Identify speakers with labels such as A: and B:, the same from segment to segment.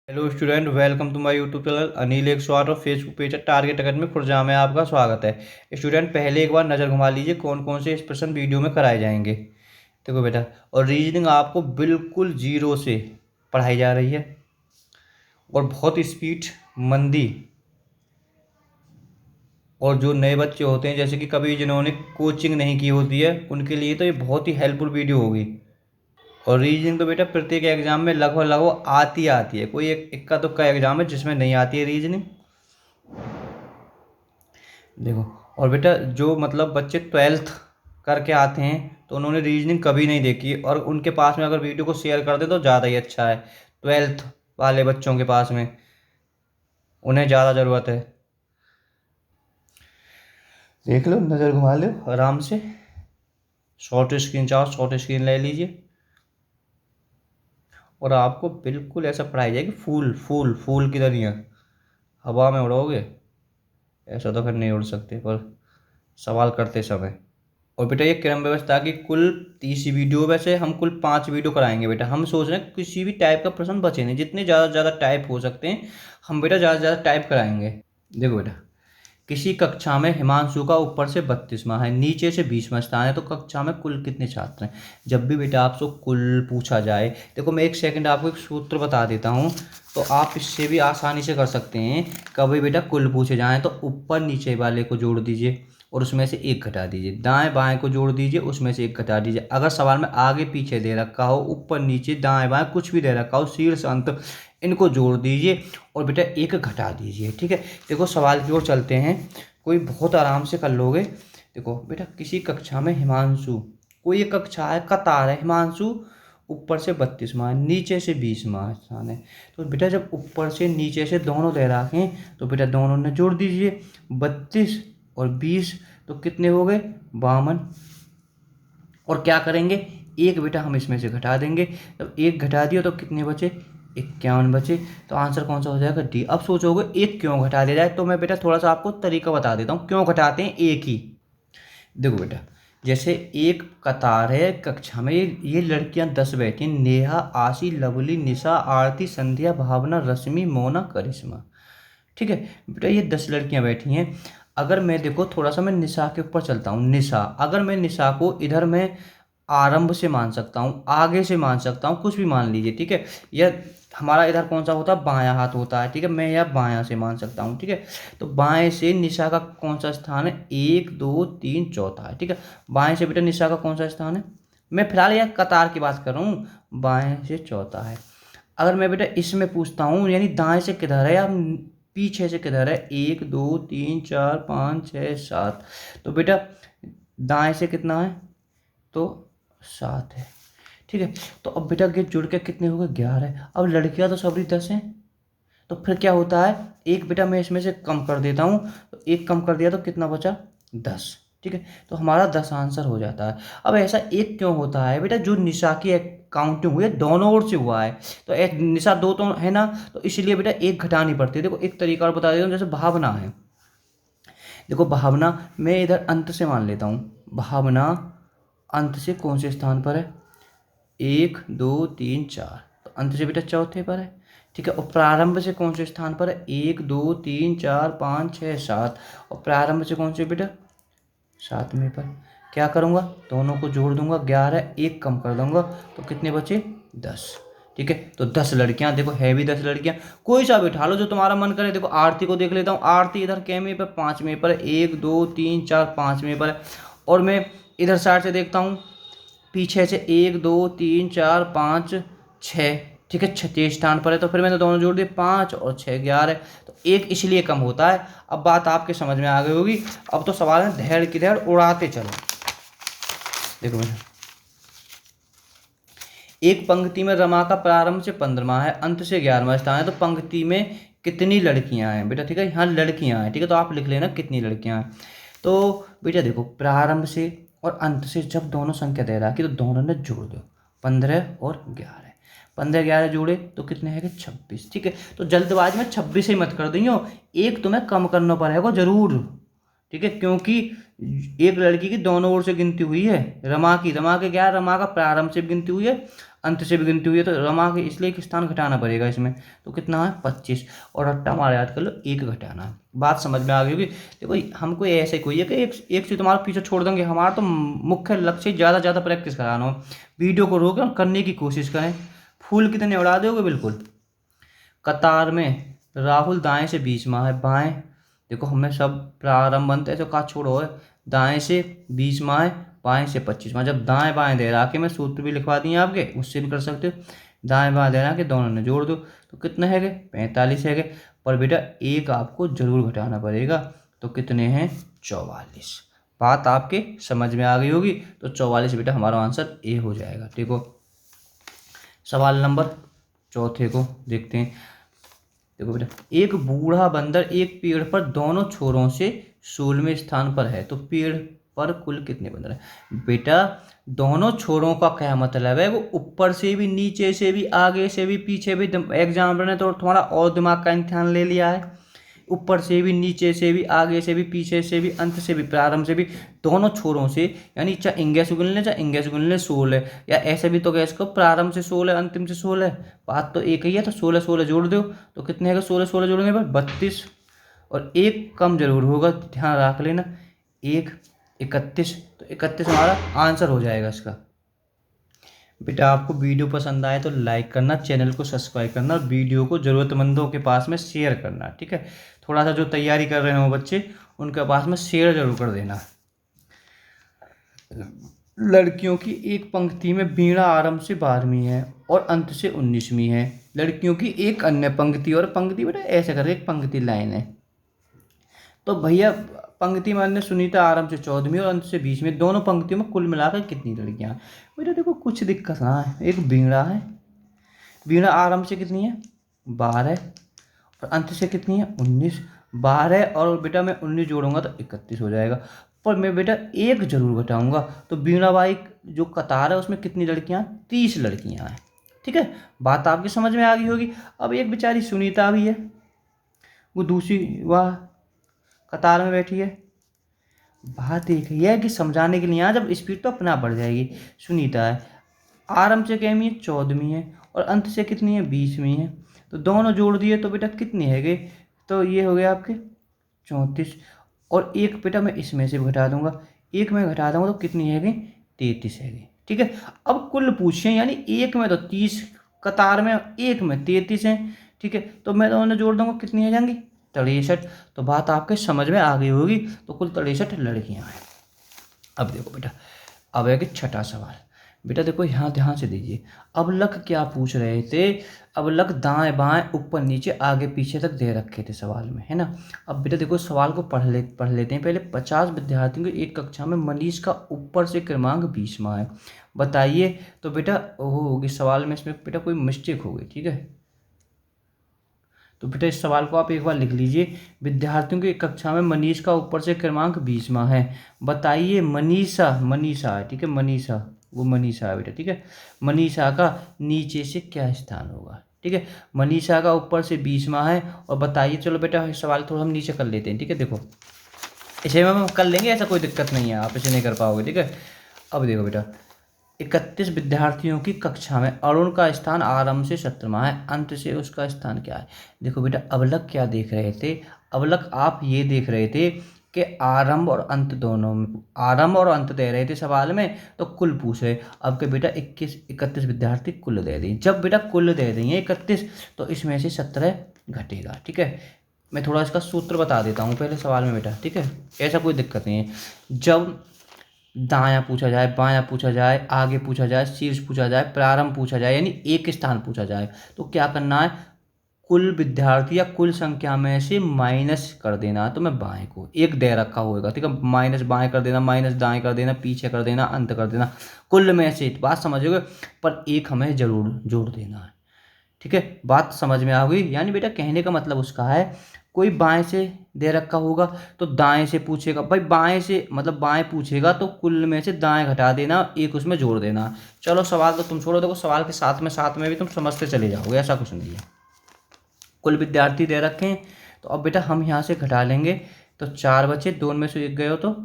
A: Hello student, welcome to my YouTube channel Anil 108 और Facebook page है Target Academy Khurja में आपका स्वागत है। स्टूडेंट पहले एक बार नज़र घुमा लीजिए कौन कौन से एक्सप्रेशन वीडियो में कराए जाएंगे। देखो बेटा, और रीजनिंग आपको बिल्कुल जीरो से पढ़ाई जा रही है और बहुत स्पीड मंदी। और जो नए बच्चे होते हैं जैसे कि कभी जिन्होंने कोचिंग नहीं की होती है उनके लिए तो ये बहुत ही हेल्पफुल वीडियो होगी। और रीजनिंग तो बेटा प्रत्येक एग्जाम में लगभग लगभग आती है, कोई एक इक्का दुक्का एग्जाम है जिसमें नहीं आती है रीजनिंग। देखो, और बेटा जो मतलब बच्चे ट्वेल्थ करके आते हैं तो उन्होंने रीजनिंग कभी नहीं देखी और उनके पास में अगर वीडियो को शेयर कर दे तो ज़्यादा ही अच्छा है। ट्वेल्थ वाले बच्चों के पास में उन्हें ज़्यादा ज़रूरत है। देख लो, नज़र घुमा लो आराम से। शॉर्ट स्क्रीन चाहो शॉर्ट स्क्रीन ले लीजिए और आपको बिल्कुल ऐसा पढ़ाई जाएगी फूल फूल फूल की तरह हवा में उड़ोगे। ऐसा तो फिर नहीं उड़ सकते पर सवाल करते समय। और बेटा ये क्रम व्यवस्था की कुल 30 वीडियो, वैसे हम कुल 5 वीडियो कराएंगे बेटा। हम सोच रहे हैं किसी भी टाइप का प्रश्न बचे नहीं, जितने ज़्यादा से ज़्यादा टाइप हो सकते हैं हम बेटा ज़्यादा से ज़्यादा टाइप कराएंगे। देखो बेटा, किसी कक्षा में हिमांशु का ऊपर से 32वां है, नीचे से 20वां स्थान है, तो कक्षा में कुल कितने छात्र हैं। जब भी बेटा आपसे कुल पूछा जाए, देखो मैं एक सेकंड आपको एक सूत्र बता देता हूँ तो आप इससे भी आसानी से कर सकते हैं। कभी बेटा कुल पूछे जाएँ तो ऊपर नीचे वाले को जोड़ दीजिए और उसमें से एक घटा दीजिए, दाएं बाएं को जोड़ दीजिए उसमें से एक घटा दीजिए। अगर सवाल में आगे पीछे दे रखा हो, ऊपर नीचे दाएं बाएं कुछ भी दे रखा हो, शीर्ष अंत, इनको जोड़ दीजिए और बेटा एक घटा दीजिए। ठीक है, देखो सवाल की ओर चलते हैं, कोई बहुत आराम से कर लोगे। देखो बेटा, किसी कक्षा में हिमांशु, कोई एक कक्षा है, कतार है, हिमांशु ऊपर से 32वां है, नीचे से 20वां स्थान है। तो बेटा जब ऊपर से नीचे से दोनों दे रखें तो बेटा दोनों ने जोड़ दीजिए। 32 और 20 तो कितने हो गए, 52। और क्या करेंगे, एक बेटा हम इसमें से घटा देंगे। जब एक घटा दिया तो कितने बचे, 51 बचे। तो आंसर कौन सा हो जाएगा, डी। अब सोचोगे एक क्यों घटा दिया जाए, तो मैं बेटा थोड़ा सा आपको तरीका बता देता हूँ क्यों घटाते हैं एक ही। देखो बेटा, जैसे एक कतार है कक्षा में, ये लड़कियां 10 बैठी हैं, नेहा, आशी, लवली, निशा, आरती, संध्या, भावना, रश्मि, मोना, करिश्मा। ठीक है बेटा, ये 10 लड़कियां बैठी हैं। अगर मैं देखो थोड़ा सा मैं निशा के ऊपर चलता हूँ, निशा, अगर मैं निशा को इधर मैं आरंभ से मान सकता हूँ, आगे से मान सकता हूँ, कुछ भी मान लीजिए। ठीक है, यह हमारा इधर कौन सा होता है, बायां हाथ होता है। ठीक है, मैं यह बायां से मान सकता हूँ। ठीक है, तो बाएं से निशा का कौन सा स्थान है, 1 2 3 चौथा है। ठीक है, बाएं से बेटा निशा का कौन सा स्थान है, मैं फिलहाल यह कतार की बात कर रहा हूँ, बाएं से चौथा है। अगर मैं बेटा इसमें पूछता हूँ यानी दाएं से किधर है या पीछे से किधर है, 1 2 3 4 5 6 7, तो बेटा दाएं से कितना है, तो 7 है। ठीक है, तो अब बेटा ये जुड़ के कितने हो गए, 11। अब लड़कियां तो सभी 10 हैं, तो फिर क्या होता है, एक बेटा मैं इसमें से कम कर देता हूँ, तो एक कम कर दिया तो कितना बचा, 10। ठीक है, तो हमारा 10 आंसर हो जाता है। अब ऐसा एक क्यों होता है बेटा, जो निशा की काउंटिंग हुई है दोनों ओर से हुआ है, तो एक निशा दो तो है ना, तो इसलिए बेटा एक घटानी पड़ती है। देखो एक तरीका और बता देता हूँ, जैसे भावना है, देखो भावना मैं इधर अंत से मान लेता हूँ, भावना अंत से कौन से स्थान पर है, 1 2 3 4, तो अंत से बेटा चौथे पर है। ठीक है, और प्रारंभ से कौन से स्थान पर है, 1 2 3 4 5 6 7, और प्रारंभ से कौन से बेटा, 7वें पर। क्या करूँगा, दोनों को जोड़ दूंगा, 11, एक कम कर दूंगा, तो कितने बचे, 10। ठीक है, तो 10 लड़कियां, देखो है भी 10 लड़कियां, कोई सा बिठा लो जो तुम्हारा मन करे। देखो आरती को देख लेता हूँ, आरती इधर कैमें पर, 5वें पर, 1 2 3 4 5वें पर है। और मैं इधर साइड से देखता हूँ, पीछे से 1 2 3 4 5 6, ठीक है, छठे स्थान पर है। तो फिर मैंने दोनों जोड़ दिए, 5 और 6 11, तो एक इसलिए कम होता है। अब बात आपके समझ में आ गई होगी। अब तो सवाल है धैर्य की धैर्य उड़ाते चलो। देखो मैं, एक पंक्ति में रमा का प्रारंभ से 15वां है, अंत से 11वां स्थान है, तो पंक्ति में कितनी लड़कियां हैं बेटा। ठीक है, यहाँ लड़कियां हैं। ठीक है, तो आप लिख लेना कितनी लड़कियां हैं। तो बेटा देखो प्रारंभ से और अंत से जब दोनों संख्या दे रहा है कि तो दोनों ने जोड़ दो, 15 और 11, 15 11 जोड़े तो कितने हैं, 26। ठीक है, तो जल्दबाजी में 26 ही मत कर दियो, एक तुम्हें कम करना पड़ेगा जरूर। ठीक है, क्योंकि एक लड़की की दोनों ओर से गिनती हुई है, रमा की, रमा के क्या है, रमा का प्रारंभ से गिनती हुई है, अंत से भी गिनती हुई है तो रमा के इसलिए एक स्थान घटाना पड़ेगा इसमें। तो कितना है 25, और रट्टा हमारा याद कर लो 1 घटाना है। बात समझ में आ गई होगी। देखो हमको ऐसे कोई है कि एक से तुम्हारा पीछे छोड़ देंगे, हमारा तो मुख्य लक्ष्य ज़्यादा प्रैक्टिस कराना हो। वीडियो को रोक करने की कोशिश करें। फूल कितने उड़ा दोगे बिल्कुल। कतार में राहुल दाएं से 20वां है, बाएं देखो हमें सब प्रारंभ बनते हैं तो का छोड़ो है, दाएं से 20वां है, बाएं से 25वां। जब दाएं बाएं दे रहा कि मैं सूत्र भी लिखवा दिए आपके, उससे भी कर सकते हो। दाएं बाएं दे रहा कि दोनों ने जोड़ दो तो कितने है 45 है। पर बेटा एक आपको जरूर घटाना पड़ेगा, तो कितने हैं 44। बात आपके समझ में आ गई होगी। तो 44 बेटा हमारा आंसर ए हो जाएगा। देखो सवाल नंबर चौथे को देखते हैं। देखो बेटा, एक बूढ़ा बंदर एक पेड़ पर दोनों छोरों से 16वें स्थान पर है, तो पेड़ पर कुल कितने बंदर है। बेटा दोनों छोरों का क्या मतलब है, वो ऊपर से भी, नीचे से भी, आगे से भी, पीछे भी। एग्जाम्पल ने तो तुम्हारा और दिमाग का इम्तिहान ले लिया है। ऊपर से भी, नीचे से भी, आगे से भी, पीछे से भी, अंत से भी, प्रारंभ से भी, दोनों छोरों से, यानी चाहे इंगे से गुन ले चाहे इंगे से गुन ले 16, या ऐसे भी तो गैस को प्रारंभ से 16 अंतिम से 16। बात तो एक ही है, तो 16 16 जोड़ दो तो कितने है 16 16 जोड़ने पर 32, और एक कम जरूर होगा, ध्यान रख लेना, एक 31। तो 31 हमारा आंसर हो जाएगा इसका। बेटा आपको वीडियो पसंद आए तो लाइक करना, चैनल को सब्सक्राइब करना, और वीडियो को ज़रूरतमंदों के पास में शेयर करना। ठीक है, थोड़ा सा जो तैयारी कर रहे हो बच्चे उनके पास में शेयर जरूर कर देना। लड़कियों की एक पंक्ति में वीणा आरंभ से 12वीं है और अंत से 19वीं है। लड़कियों की एक अन्य पंक्ति, और पंक्ति बेटा ऐसे कर एक पंक्ति लाइन है, तो भैया पंक्ति में अन्य सुनीता आरंभ से 14वीं और अंत से 20वीं, दोनों पंक्तियों में कुल मिलाकर कितनी लड़कियां हैं। बेटा देखो कुछ दिक्कत ना है, एक वीणा है, वीणा आरंभ से कितनी है 12 और अंत से कितनी है 19। 12 और बेटा मैं 19 जोड़ूंगा तो 31 हो जाएगा। पर मैं बेटा एक जरूर घटाऊंगा, तो वीणा बाई जो कतार है उसमें कितनी लड़कियां, 30 लड़कियां हैं। ठीक है, बात आपकी समझ में आ गई होगी। अब एक बेचारी सुनीता भी है, वो दूसरी वह कतार में बैठी है। बात एक ही है कि समझाने के लिए यहाँ जब स्पीड तो अपना बढ़ जाएगी। सुनीता है, आरंभ से कैमी है 14वीं है और अंत से कितनी है 20वीं है, तो दोनों जोड़ दिए तो बेटा कितनी है गए, तो ये हो गया आपके 34, और एक बेटा मैं इसमें से घटा दूंगा, एक में घटा दूंगा तो कितनी है गई 33 है गई। ठीक है, अब कुल पूछे, यानी एक में तो 30 कतार में, एक में 33 है। ठीक है, तो मैं दोनों जोड़ दूंगा कितनी है जाएंगी 63। तो बात आपके समझ में आ गई होगी। तो कुल 63 लड़कियां हैं। अब देखो बेटा, अब है कि छठा सवाल। बेटा देखो यहाँ ध्यान से दीजिए, अब लक क्या पूछ रहे थे। अब लक दाएं बाएं ऊपर नीचे आगे पीछे तक दे रखे थे सवाल में, है ना। अब बेटा देखो सवाल को पढ़ लेते हैं पहले। 50 विद्यार्थियों की एक कक्षा में मनीष का ऊपर से क्रमांक 20वां है, बताइए। तो बेटा होगी सवाल में, इसमें बेटा कोई मिस्टेक हो गई। ठीक है, तो बेटा इस सवाल को आप एक बार लिख लीजिए। विद्यार्थियों की कक्षा में मनीष का ऊपर से क्रमांक 20वां है, बताइए। मनीषा है, ठीक है, मनीषा, वो मनीषा है बेटा। ठीक है, मनीषा का नीचे से क्या स्थान होगा। ठीक है, मनीषा का ऊपर से 20वां है, और बताइए। चलो बेटा सवाल थोड़ा हम नीचे कर लेते हैं। ठीक है, देखो इसे हम कर लेंगे, ऐसा कोई दिक्कत नहीं है, आप इसे नहीं कर पाओगे। ठीक है, अब देखो बेटा 31 विद्यार्थियों की कक्षा में अरुण का स्थान आरंभ से 17वां है, अंत से उसका स्थान क्या है। देखो बेटा अबलक क्या देख रहे थे, अबलक आप ये देख रहे थे कि आरंभ और अंत दोनों में, आरंभ और अंत दे रहे थे सवाल में, तो कुल पूछ रहे। अब के बेटा 31 विद्यार्थी कुल दे दें, जब बेटा कुल दे देंगे 31 तो इसमें से 17 घटेगा। ठीक है, मैं थोड़ा इसका सूत्र बता देता हूँ पहले सवाल में बेटा। ठीक है, ऐसा कोई दिक्कत नहीं है। जब दायां पूछा जाए, बायां पूछा जाए, आगे पूछा जाए, शीर्ष पूछा जाए, प्रारंभ पूछा जाए, यानी एक स्थान पूछा जाए, तो क्या करना है, कुल विद्यार्थी या कुल संख्या में से माइनस कर देना। तो मैं बाएं को एक दे रखा होगा, ठीक है, माइनस बाएं कर देना, माइनस दाएं कर देना, पीछे कर देना, अंत कर देना, कुल में से। बात समझोगे, पर एक हमें जरूर जोड़ देना है। ठीक है, बात समझ में आ गई। यानी बेटा कहने का मतलब उसका है, कोई बाएं से दे रखा होगा तो दाएं से पूछेगा, भाई बाएं से मतलब बाएं पूछेगा तो कुल में से दाएं घटा देना, एक उसमें जोड़ देना। चलो सवाल तो तुम छोड़ो, देखो सवाल के साथ में भी तुम समझते चले जाओगे, ऐसा कुछ नहीं है। कुल विद्यार्थी दे रखे हैं, तो अब बेटा हम यहाँ से घटा लेंगे, तो 4 बचे, 2 में से 1 गए हो तो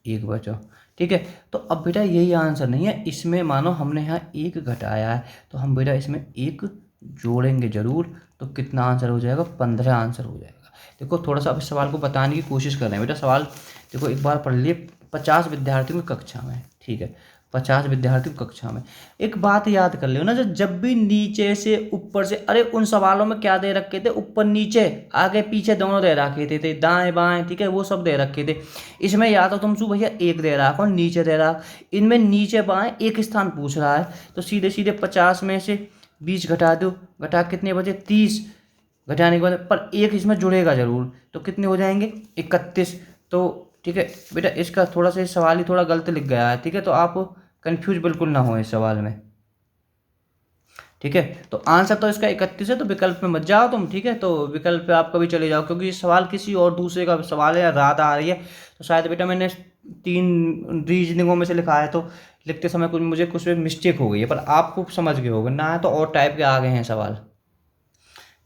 A: 1 बचो। ठीक है। तो अब बेटा यही आंसर नहीं है, इसमें मानो हमने यहाँ एक घटाया है तो हम बेटा इसमें एक जोड़ेंगे जरूर, तो कितना आंसर हो जाएगा, 15 आंसर हो जाएगा। देखो थोड़ा सा अब इस सवाल को बताने की कोशिश कर रहे हैं बेटा। सवाल देखो एक बार पढ़ लिए, 50 विद्यार्थियों की कक्षा में, ठीक है, 50 विद्यार्थियों की कक्षा में। एक बात याद कर लियो ना, जब भी नीचे से ऊपर से, अरे उन सवालों में क्या दे रखे थे, ऊपर नीचे आगे पीछे दोनों दे रखे थे दाएं बाएं, ठीक है, वो सब दे रखे थे। इसमें या तो तुम भैया एक दे रहा और नीचे दे रहा, इनमें नीचे बाएं एक स्थान पूछ रहा है, तो सीधे सीधे 50 में से 20 घटा दो, घटा कितने बचे 30, घटाने के बाद पर एक इसमें जुड़ेगा जरूर, तो कितने हो जाएंगे 31। तो ठीक है बेटा, इसका थोड़ा सा सवाल ही थोड़ा गलत लिख गया है, ठीक है, तो आप कंफ्यूज बिल्कुल ना हो इस सवाल में, ठीक है। तो आंसर तो इसका 31 है, तो विकल्प में मत जाओ तुम, ठीक है, तो विकल्प पे आप कभी चले जाओ, क्योंकि ये सवाल किसी और दूसरे का सवाल है या रात आ रही है, तो शायद बेटा मैंने 3 रीजनिंगों में से लिखा है, तो लिखते समय कुछ मुझे कुछ मिस्टेक हो गई है, पर आपको समझ गए होगे ना, है तो और टाइप के आ गए हैं सवाल।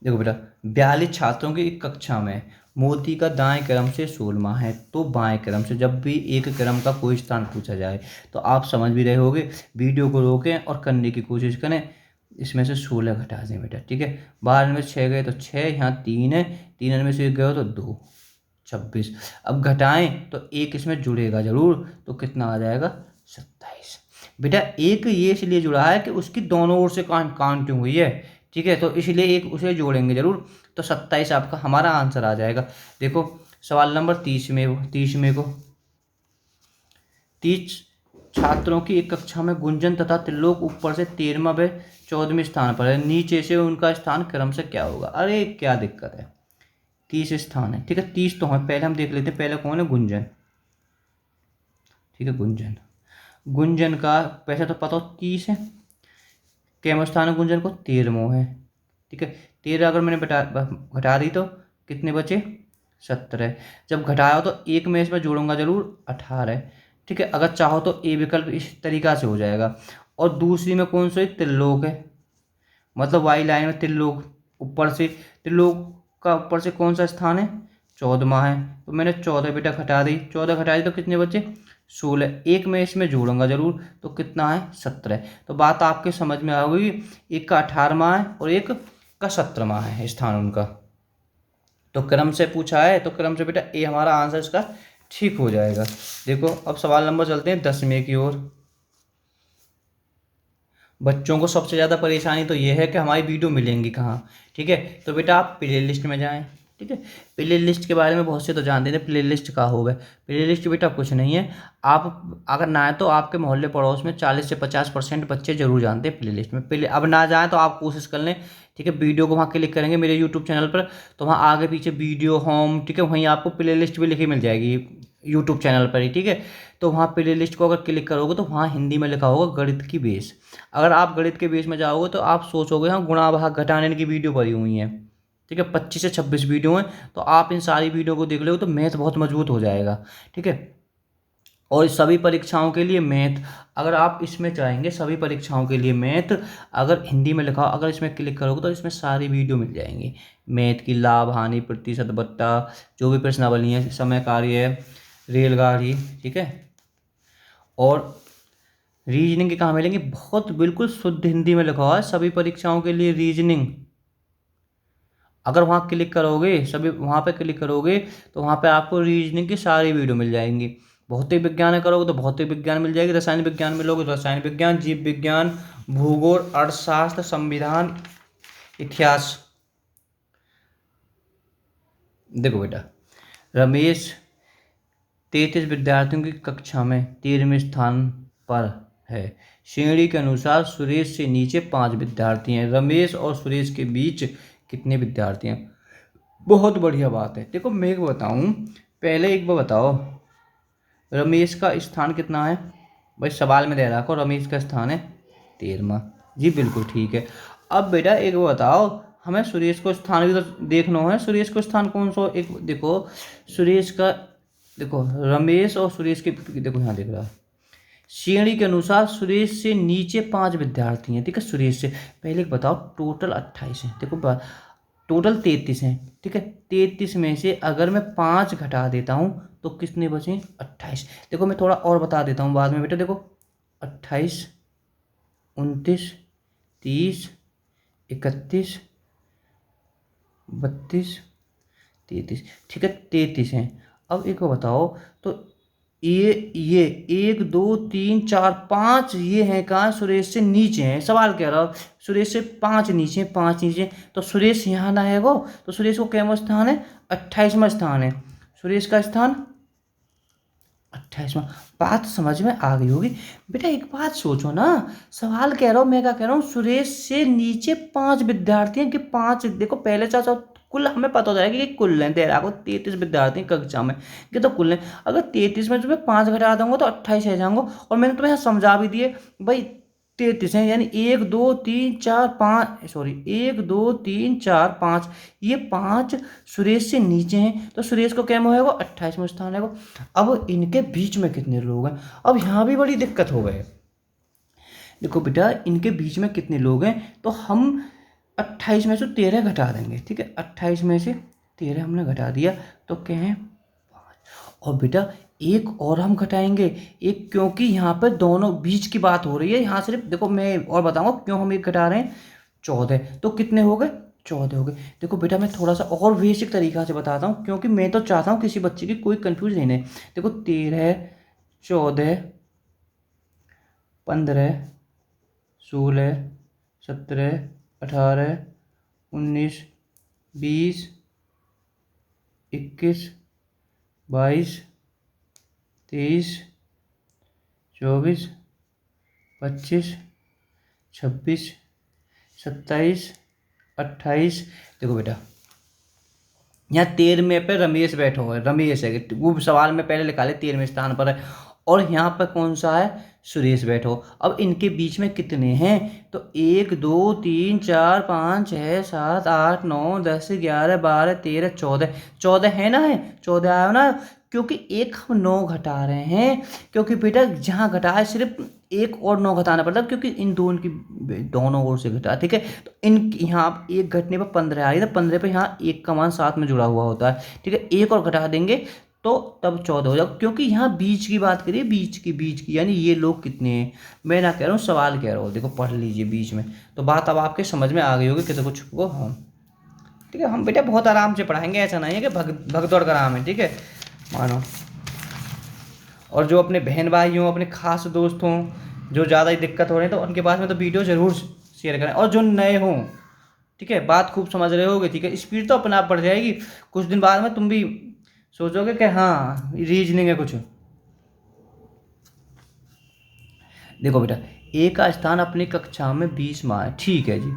A: देखो बेटा, 42 छात्रों की एक कक्षा में मोती का दाएं क्रम से 16वां है, तो बाएं क्रम से जब भी एक क्रम का कोई स्थान पूछा जाए, तो आप समझ भी रहे होगे, वीडियो को रोकें और करने की कोशिश करें। इसमें से 16 घटा दें बेटा, ठीक है, 12 में 6 गए तो 6, यहाँ 3 है, 3 में से 1 गए तो 2, 26। अब घटाएं तो एक इसमें जुड़ेगा जरूर, तो कितना आ जाएगा 27। बेटा एक ये इसलिए जुड़ा है कि उसकी दोनों ओर से काउंटिंग हुई है, ठीक है, तो इसलिए एक उसे जोड़ेंगे जरूर, तो 27 आपका हमारा आंसर आ जाएगा। देखो सवाल नंबर 30 में को 30 छात्रों की एक कक्षा में गुंजन तथा त्रिलोक ऊपर से 13वां व 14वें स्थान पर है, नीचे से उनका स्थान क्रम से क्या होगा। अरे क्या दिक्कत है, 30 स्थान है, ठीक है, 30 तो है, पहले हम देख लेते हैं, पहले कौन है, गुंजन, ठीक है, गुंजन का पैसा तो पता हो 30 है, कैम स्थान है गुंजन को, 13वां है, ठीक है, 13 अगर मैंने घटा दी तो कितने बचे 17। जब घटाया तो एक में इसमें जोड़ूंगा जरूर 18, ठीक है। अगर चाहो तो ए विकल्प इस तरीका से हो जाएगा, और दूसरी में कौन सा त्रिलोक है, मतलब वाई लाइन में त्रिलोक, ऊपर से त्रिलोक का ऊपर से कौन सा स्थान है 14वां है, तो मैंने 14 बेटा घटा दी, 14 घटा दी तो कितने बचे 16, एक में इसमें जोड़ूंगा जरूर, तो कितना है 17। तो बात आपके समझ में आ गई, एक का 18वां है और एक का 17वां है स्थान उनका, तो क्रम से पूछा है, तो क्रम से बेटा ए हमारा आंसर इसका ठीक हो जाएगा। देखो अब सवाल नंबर चलते हैं 10वें की ओर। बच्चों को सबसे ज़्यादा परेशानी तो ये है कि हमारी वीडियो मिलेंगी कहाँ, ठीक है, तो बेटा आप प्ले लिस्ट में जाएं, ठीक है। प्ले लिस्ट के बारे में बहुत से तो जानते हैं, प्ले लिस्ट का होगा, प्ले लिस्ट बेटा कुछ नहीं है, आप अगर ना आए तो आपके मोहल्ले पड़ोस में 40 से 50% बच्चे जरूर जानते हैं प्ले लिस्ट में। प्ले अब ना जाएँ तो आप कोशिश कर लें, ठीक है, वीडियो को वहाँ क्लिक करेंगे मेरे यूट्यूब चैनल पर, तो वहाँ आगे पीछे वीडियो होम, ठीक है, वहीं आपको प्ले लिस्ट भी लिखी मिल जाएगी यूट्यूब चैनल पर ही, ठीक है। तो वहाँ प्ले लिस्ट को अगर क्लिक करोगे तो वहाँ हिंदी में लिखा होगा गणित की बेस। अगर आप गणित के बेस में जाओगे तो आप सोचोगे हाँ गुणा भाग घटाने की वीडियो पड़ी हुई हैं, ठीक है, 25 से 26 वीडियो हैं, तो आप इन सारी वीडियो को देख लोगे तो मैथ बहुत मजबूत हो जाएगा, ठीक है। और सभी परीक्षाओं के लिए मैथ, अगर आप इसमें चाहेंगे सभी परीक्षाओं के लिए मैथ, अगर हिंदी में लिखा हो, अगर इसमें क्लिक करोगे तो इसमें सारी वीडियो मिल जाएंगी, मैथ की लाभ हानि प्रतिशत बट्टा, जो भी प्रश्नावली है, समय कार्य, रेलगाड़ी, ठीक है। और रीजनिंग के कहाँ मिलेंगे, बहुत बिल्कुल शुद्ध हिंदी में लिखा हुआ है सभी परीक्षाओं के लिए रीजनिंग। अगर वहाँ क्लिक करोगे, सभी वहाँ पे क्लिक करोगे तो वहाँ पे आपको रीजनिंग की सारी वीडियो मिल जाएंगी। भौतिक विज्ञान करोगे तो भौतिक विज्ञान मिल जाएगी, रसायन विज्ञान में लोगे तो रसायन विज्ञान, जीव विज्ञान, भूगोल, अर्थशास्त्र, संविधान, इतिहास। देखो बेटा, रमेश 33 विद्यार्थियों की कक्षा में 13वें स्थान पर है, श्रेणी के अनुसार सुरेश से नीचे 5 विद्यार्थी हैं, रमेश और सुरेश के बीच कितने विद्यार्थी हैं। बहुत बढ़िया बात है। देखो मैं एक बताऊं, पहले एक बार बताओ रमेश का स्थान कितना है, भाई सवाल में दे रखो रमेश का स्थान है 13वां, जी बिल्कुल ठीक है। अब बेटा एक बार बताओ, हमें सुरेश को स्थान भी तो देखना है, सुरेश को स्थान कौन सा, एक देखो सुरेश का, देखो रमेश और सुरेश के, देखो यहाँ देख रहा है, श्रेणी के अनुसार सुरेश से नीचे 5 विद्यार्थी हैं, ठीक है, सुरेश से पहले बताओ टोटल 28 है। देखो टोटल 33 हैं, ठीक है। 33 में से अगर मैं 5 घटा देता हूँ तो कितने बचे? 28। देखो मैं थोड़ा और बता देता हूँ बाद में बेटा। देखो 28, 29, 30, 31, 32, 33, ठीक है 33 हैं। अब एक बार बताओ, तो ये 1 2 3 4 5 ये हैं कहाँ? सुरेश से नीचे हैं। सवाल कह रहा हो सुरेश से 5 नीचे, 5 नीचे, तो सुरेश यहाँ ना है वो, तो सुरेश को कैमो स्थान है? 28वां स्थान है सुरेश का स्थान, 28वां। बात समझ में आ गई होगी बेटा। एक बात सोचो ना, सवाल कह रहा हूँ, मैं क्या कह रहा हूँ, सुरेश से नीचे 5 विद्यार्थी हैं कि 5, देखो पहले चाचा कुल हमें पता हो जाएगा कि कुल हैं तेरा को 33 विद्यार्थी कक्षा में, कि तो कुल हैं। अगर 33 में तुम्हें 5 घटा दूंगा तो 28 रह जाऊंगा। और मैंने तुम्हें यहाँ समझा भी दिए भाई 33 हैं, यानी 1 2 3 4 5, सॉरी 1 2 3 4 5, ये 5 सुरेश से नीचे हैं, तो सुरेश को क्या होगा? 28वां स्थान है वो। अब इनके बीच में कितने लोग हैं? अब यहाँ भी बड़ी दिक्कत हो गई। देखो बेटा इनके बीच में कितने लोग हैं, तो हम 28 में से 13 घटा देंगे, ठीक है। 28 में से 13 हमने घटा दिया तो क्या है? 5। और बेटा एक और हम घटाएंगे, एक, क्योंकि यहाँ पर दोनों बीच की बात हो रही है। यहाँ सिर्फ देखो मैं और बताऊंगा क्यों हम एक घटा रहे हैं। 14, तो कितने हो गए? 14 हो गए। देखो बेटा मैं थोड़ा सा और बेसिक तरीका से बताता हूँ, क्योंकि मैं तो चाहता हूँ किसी बच्चे की कोई कंफ्यूज नहीं है। देखो 13, 14, 15, 16, 17, 18, 19, 20, 21, 22, 23, 24, 25, 26, 27, 28। देखो बेटा यहाँ 13वें पे रमेश बैठा हुआ है, रमेश है, वो सवाल में पहले लिखा ले 13वें स्थान पर है। और यहाँ पर कौन सा है? सुरेश बैठो। अब इनके बीच में कितने हैं? तो 1 2 3 4 5 6 7 8 9 10 11 12 13 14, 14 है ना? है 14 आया ना, क्योंकि एक हम 9 घटा रहे हैं, क्योंकि बेटा जहाँ घटा है सिर्फ एक और 9 घटाना पड़ता है, क्योंकि इन दोनों की दोनों ओर से घटा, ठीक है। तो इन यहाँ एक घटने पर 15 आ रही है, तो 15 पे यहाँ एक का मान साथ में जुड़ा हुआ होता है, ठीक है। एक और घटा देंगे तो तब 14 हो जाएगा, क्योंकि यहाँ बीच की बात करिए, बीच की यानी ये लोग कितने हैं। मैं ना कह रहा हूँ, सवाल कह रहा हूँ, देखो पढ़ लीजिए बीच में, तो बात अब आपके समझ में आ गई होगी किसी कुछ को। हाँ ठीक है, हम बेटा बहुत आराम से पढ़ाएंगे, ऐसा नहीं है कि भगदौड़ का काम है, ठीक है मानो। और जो अपने बहन भाई हों, अपने खास दोस्त हों, जो ज़्यादा ही दिक्कत हो रही है, तो उनके पास में तो वीडियो ज़रूर शेयर करें। और जो नए हों, ठीक है, बात खूब समझ रहे होगे, ठीक है, स्पीड तो अपने आप बढ़ जाएगी। कुछ दिन बाद में तुम भी सोचोगे कि हाँ रीजनिंग है कुछ। देखो बेटा ए का स्थान अपनी कक्षा में 20वां है, ठीक है जी।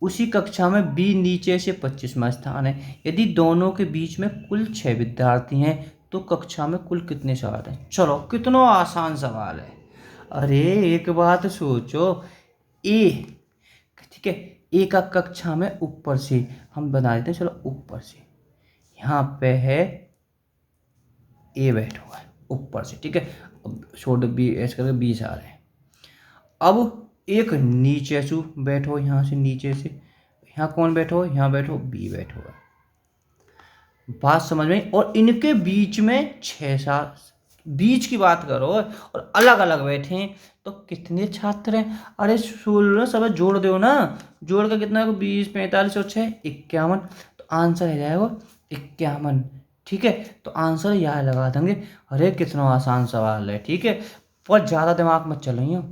A: उसी कक्षा में बी नीचे से 25वां स्थान है। यदि दोनों के बीच में कुल 6 विद्यार्थी हैं तो कक्षा में कुल कितने छात्र हैं? चलो कितना आसान सवाल है। अरे एक बात सोचो, ए, ठीक है, ए का कक्षा में ऊपर से हम बना देते हैं, चलो ऊपर से यहाँ पे है ए बैठा हुआ है ऊपर से, ठीक है। अब छोड़ बी ऐसे करके 20 आ रहे हैं। अब एक नीचे से बैठो, यहाँ से नीचे से यहाँ कौन बैठो? यहाँ बैठो बी बैठो है। बात समझ में? और इनके बीच में 6 7 बीच की बात करो और अलग अलग बैठे हैं तो कितने छात्र हैं? अरे सुन सब जोड़ दो ना, जोड़ का कितना है? 20 45 और 6 51, तो आंसर है जाएगा 51, ठीक है। तो आंसर यहाँ लगा देंगे। अरे कितना आसान सवाल है, ठीक है, पर ज़्यादा दिमाग मत चलाइए।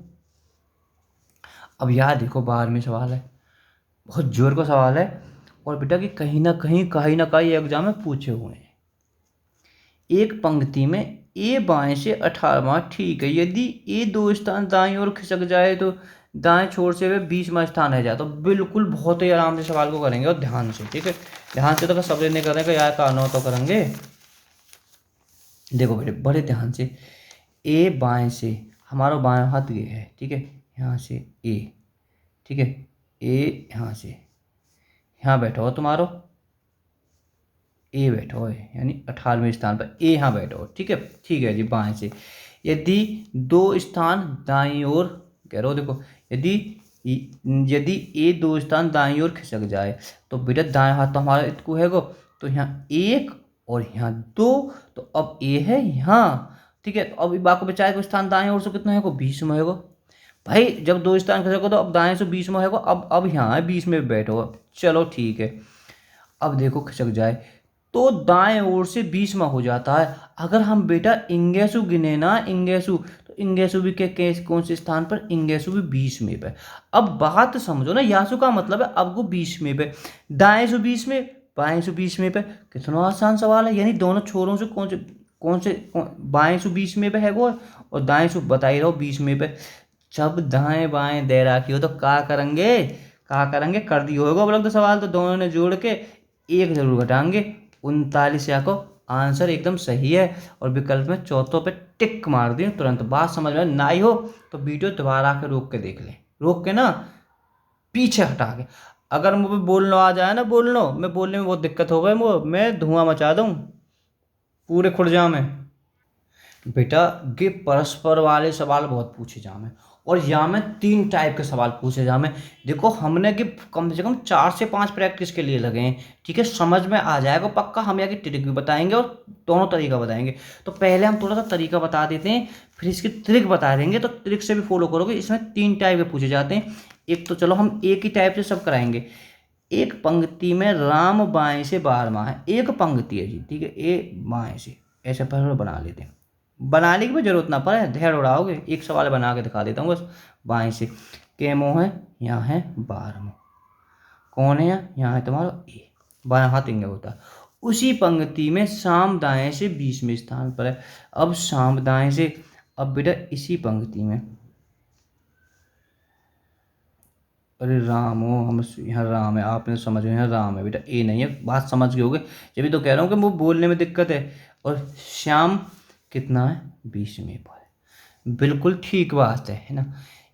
A: अब यार देखो 12वीं सवाल है, बहुत जोर का सवाल है, और बेटा कि कहीं ना कहीं एग्जाम में पूछे हुए हैं। एक पंक्ति में ए बाएं से 18वां, ठीक है, यदि ए 2 स्थान दाएं ओर खिसक जाए तो दाएं छोर से वे 20वां स्थान रह जाए। तो बिल्कुल बहुत ही आराम से सवाल को करेंगे और ध्यान से, ठीक है, ध्यान से, तो सब नहीं करेंगे यार कानों तो करेंगे। देखो बेटे बड़े ध्यान से, ए बाएं से, हमारा बाएं हाथ ये है, ठीक है, यहाँ से ए, ठीक है, ए यहाँ से यहाँ बैठा हो, तुम्हारो ए बैठा हो, यानी 18वें स्थान पर ए यहाँ बैठा हो, ठीक है जी। बाएं से यदि 2 स्थान दाईं ओर कह रहे हो, देखो यदि यदि ये दो स्थान दाईं ओर खिसक जाए तो बेटा दाएं हाथ तो हमारा इतको है गो, तो यहाँ एक और यहाँ दो, तो अब ए है यहाँ, ठीक है। तो अब बाको बचाए को स्थान दाएं ओर से कितना है को 20 में है गो। भाई जब दो स्थान खिसको तो अब दाएं से 20 में है गो, अब यहाँ है 20 में बैठो, चलो ठीक है। अब देखो खिसक जाए तो दाएं ओर से 20 में हो जाता है। अगर हम बेटा इंगेसु गिने ना, इंगेसु, तो इंगेसु भी के कौन से स्थान पर, इंगेसु भी 20 में पे। अब बात समझो ना, यासु का मतलब है अब को 20 में पे, दाएं से 20 में, बाएं से 20 में पे। कितना आसान सवाल है, यानी दोनों छोरों से बाएं से 20 में पे है वो, और दाएं से बता ही रहो 20 में पे। जब दाएं बाएं दे रखी हो तो क्या करेंगे कर दियो होगा बोलो तो सवाल, तो दोनों ने जोड़ के एक जरूर घटाएंगे। 39 या को आंसर एकदम सही है, और विकल्प में चौथों पे टिक मार दिए तुरंत। बात समझ में ना आई हो तो वीडियो दोबारा के रोक के देख ले, रोक के ना पीछे हटा के। अगर मुझे बोलना आ जाए ना, मैं बोलने में बहुत दिक्कत हो गई, मैं धुआं मचा दूँ पूरे खुर्जा में। बेटा ये परस्पर वाले सवाल बहुत पूछे जामे, और यहाँ में 3 टाइप के सवाल पूछे जामे। देखो हमने कि कम से कम 4 से 5 प्रैक्टिस के लिए लगे हैं, ठीक है, समझ में आ जाएगा पक्का। हम यहाँ की ट्रिक भी बताएंगे और दोनों तरीका बताएंगे। तो पहले हम थोड़ा सा तरीका बता देते हैं, फिर इसकी ट्रिक बता देंगे, तो ट्रिक से भी फॉलो करोगे। इसमें 3 टाइप के पूछे जाते हैं। एक तो चलो हम एक ही टाइप से सब कराएंगे। एक पंक्ति में राम बाएं से 12वां है, एक पंक्ति है जी, ठीक है, ए बाएं से, ऐसे पहले बना लेते हैं। बनाने की भी जरूरत ना पड़े, ढेर उड़ाओगे, एक सवाल बना के दिखा देता हूँ बस। बाएं से केमो है, यहाँ है 12वां, कौन है यहाँ है तुम्हारा ए, बाएं हाथ इंगे होता है। उसी पंक्ति में शाम दाएं से 20वें स्थान पर है। अब शाम दाएं से, अब बेटा इसी पंक्ति में, अरे राम हो, हम यहाँ राम है, आपने समझ गए यहाँ राम है बेटा, ए नहीं है, बात समझ गए होगे। जब भी तो कह रहा हूँ कि वो बोलने में दिक्कत है। और श्याम कितना है 20वें पर है, बिल्कुल ठीक बात है ना।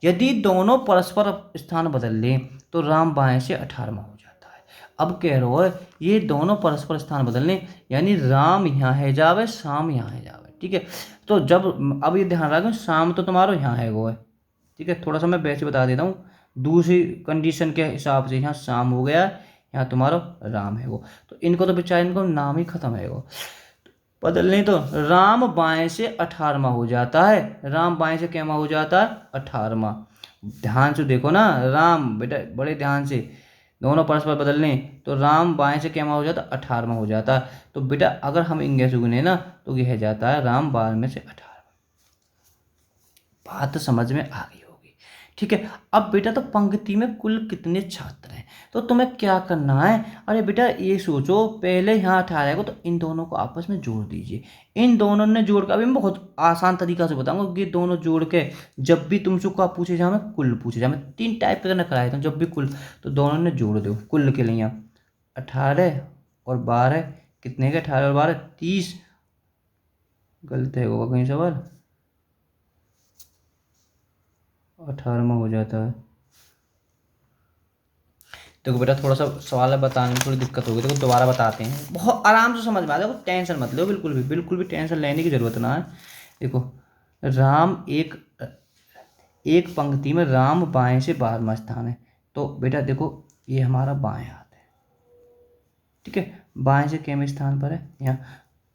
A: यदि दोनों परस्पर स्थान बदल लें तो राम बाएं से 18वां हो जाता है। अब कह रहे हो ये दोनों परस्पर स्थान बदल लें, यानी राम यहाँ है जावे, शाम यहाँ है जावे, ठीक है। तो जब अब ये ध्यान रखो शाम तो तुम्हारा यहाँ है वो है, ठीक है। थोड़ा सा मैं वैसे बता देता हूँ, दूसरी कंडीशन के हिसाब से यहाँ शाम हो गया, यहाँ तुम्हारा राम है वो, तो इनको तो बेचारे इनको नाम ही खत्म है वो, बदलने तो राम बाएं से 18वां हो जाता है, राम बाएं से कैमा हो जाता है 18वां। ध्यान से देखो ना, राम बेटा बड़े ध्यान से, दोनों परस्पर बदलने तो राम बाएं से कैमा हो जाता है 18वां हो जाता है। तो बेटा अगर हम इंग्लिश गुने ना तो यह जाता है राम 12 से 18। बात तो समझ में आ गई होगी, ठीक है। अब बेटा तो पंक्ति में कुल कितने छात्र हैं, तो तुम्हें क्या करना है, अरे बेटा ये सोचो, पहले यहाँ 18 को तो इन दोनों को आपस में जोड़ दीजिए। इन दोनों ने जोड़ कर, अभी मैं बहुत आसान तरीका से बताऊंगा कि दोनों जोड़ के जब भी तुमसे का पूछे जाए कुल पूछे जाए, 3 टाइप का कराया था। जब भी कुल तो दोनों ने जोड़ दो कुल के लिए, 18 और 12 कितने के, 18 और 12 30, गलत है होगा कहीं सवाल, 18वां हो जाता है। देखो बेटा थोड़ा सा सवाल बताने में थोड़ी दिक्कत होगी, देखो दोबारा बताते हैं, बहुत आराम से समझ में आ जाएगा, टेंशन मत लो, बिल्कुल भी टेंशन लेने की ज़रूरत ना है। देखो राम एक पंक्ति में राम बाएं से 12वां स्थान है, तो बेटा देखो ये हमारा बाएं हाथ है, ठीक है, बाएं से कितवें स्थान पर है यहाँ।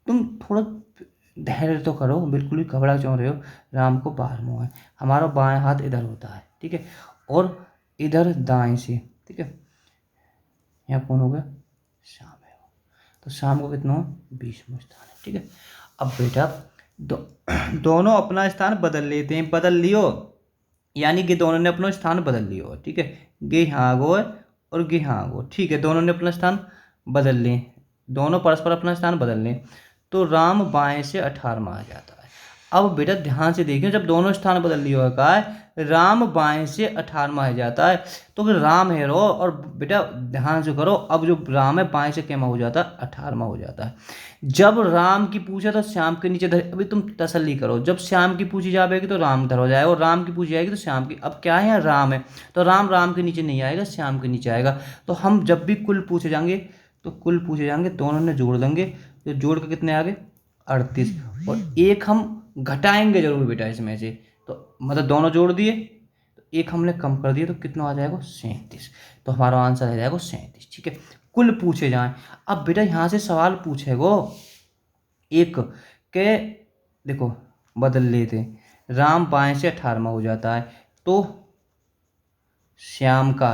A: तुम थोड़ा धैर्य तो करो, बिल्कुल भी घबरा क्यों रहे हो। राम को 12वां है, हमारा बाएं हाथ इधर होता है, ठीक है, और इधर दाएं से, ठीक है, यहाँ कौन हो गया शाम है, तो शाम को कितना हो 20वां स्थान है, ठीक है। अब बेटा दोनों अपना स्थान बदल लेते हैं, बदल लियो, यानी कि दोनों ने अपना स्थान बदल लियो, ठीक है, गे यहाँ गो और गे यहाँ गो, ठीक है, दोनों ने अपना स्थान बदल लें, दोनों परस्पर अपना स्थान बदल लें, तो राम बाएं से 18वां आ जाता है। अब बेटा ध्यान से देखिए, जब दोनों स्थान बदल लिया का है, राम बाएं से 18वां आ जाता है, तो फिर राम है रो, और बेटा ध्यान से करो, अब जो राम है बाएं से कैमा हो जाता है 18वां हो जाता है। जब राम की पूछे तो श्याम के नीचे धर, अभी तुम तसल्ली करो, जब श्याम की पूछी जाएगी तो राम धर हो जाएगा, और राम की पूछी जाएगी तो श्याम की। अब क्या है यहाँ राम है, तो राम के नीचे नहीं आएगा, श्याम के नीचे आएगा। तो हम जब भी कुल पूछे जाएंगे तो कुल पूछे जाएंगे, दोनों ने जोड़ देंगे, तो जोड़ के कितने आ गए 38, और एक हम घटाएंगे जरूर बेटा इसमें से, तो मतलब दोनों जोड़ दिए, तो एक हमने कम कर दिया तो कितना आ जाएगा 37। तो हमारा आंसर आ जाएगा 37। ठीक है, कुल पूछे जाएं। अब बेटा यहाँ से सवाल पूछेगो एक के, देखो बदल लेते हैं, राम बाएं से 18वां हो जाता है तो श्याम का,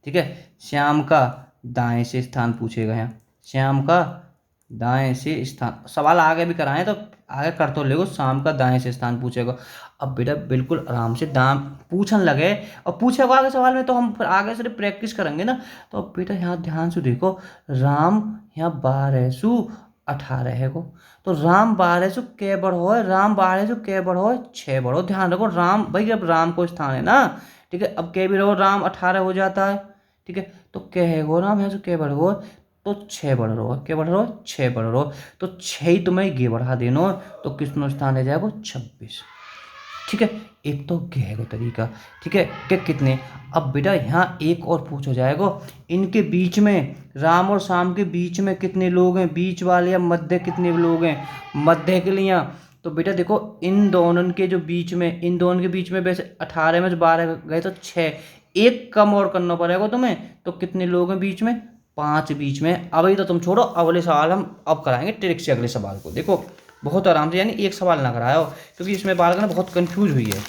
A: ठीक है, श्याम का दाएं से स्थान पूछेगा। यहाँ श्याम का दाएं से स्थान, सवाल आगे भी कराएं तो आगे कर तो लेगो, शाम का दाएं से स्थान पूछेगा। अब बेटा बिल्कुल आराम से दाम पूछन लगे और पूछेगा आगे सवाल में तो हम फिर आगे से प्रैक्टिस करेंगे ना। तो अब बेटा यहाँ ध्यान से देखो, राम यहाँ 1218 है को, तो राम 12 कै बढ़ो है, राम 12 कै बढ़ो है 6 बढ़ो। ध्यान रखो राम, भाई अब राम को स्थान है ना, ठीक है। अब कै भी रहो, राम 18 हो जाता है, ठीक है। तो कै है गो राम यहाँ से कै बढ़ गो तो 6 बढ़ रहो है, क्या बढ़ रहो है 6 बढ़ रहो, तो 6 ही तुम्हें गे बढ़ा देनो तो किसनो स्थान रह जाएगा 26। ठीक है, एक तो गे को तरीका, ठीक है। के कितने, अब बेटा यहाँ एक और पूछा जाएगा, इनके बीच में राम और शाम के बीच में कितने लोग हैं, बीच वाले या मध्य कितने लोग हैं, मध्य के लिए। तो बेटा देखो इन दोनों के जो बीच में, इन दोनों के बीच में वैसे 18 में से 12 गए तो 6, एक कम और करना पड़ेगा तुम्हें, तो कितने लोग हैं बीच में, 5 बीच में। अभी तो तुम छोड़ो, अगले सवाल हम अब कराएंगे ट्रिक से अगले सवाल को। देखो बहुत आराम से, यानी एक सवाल ना कराओ क्योंकि इसमें बालक ना बहुत कंफ्यूज हुई है।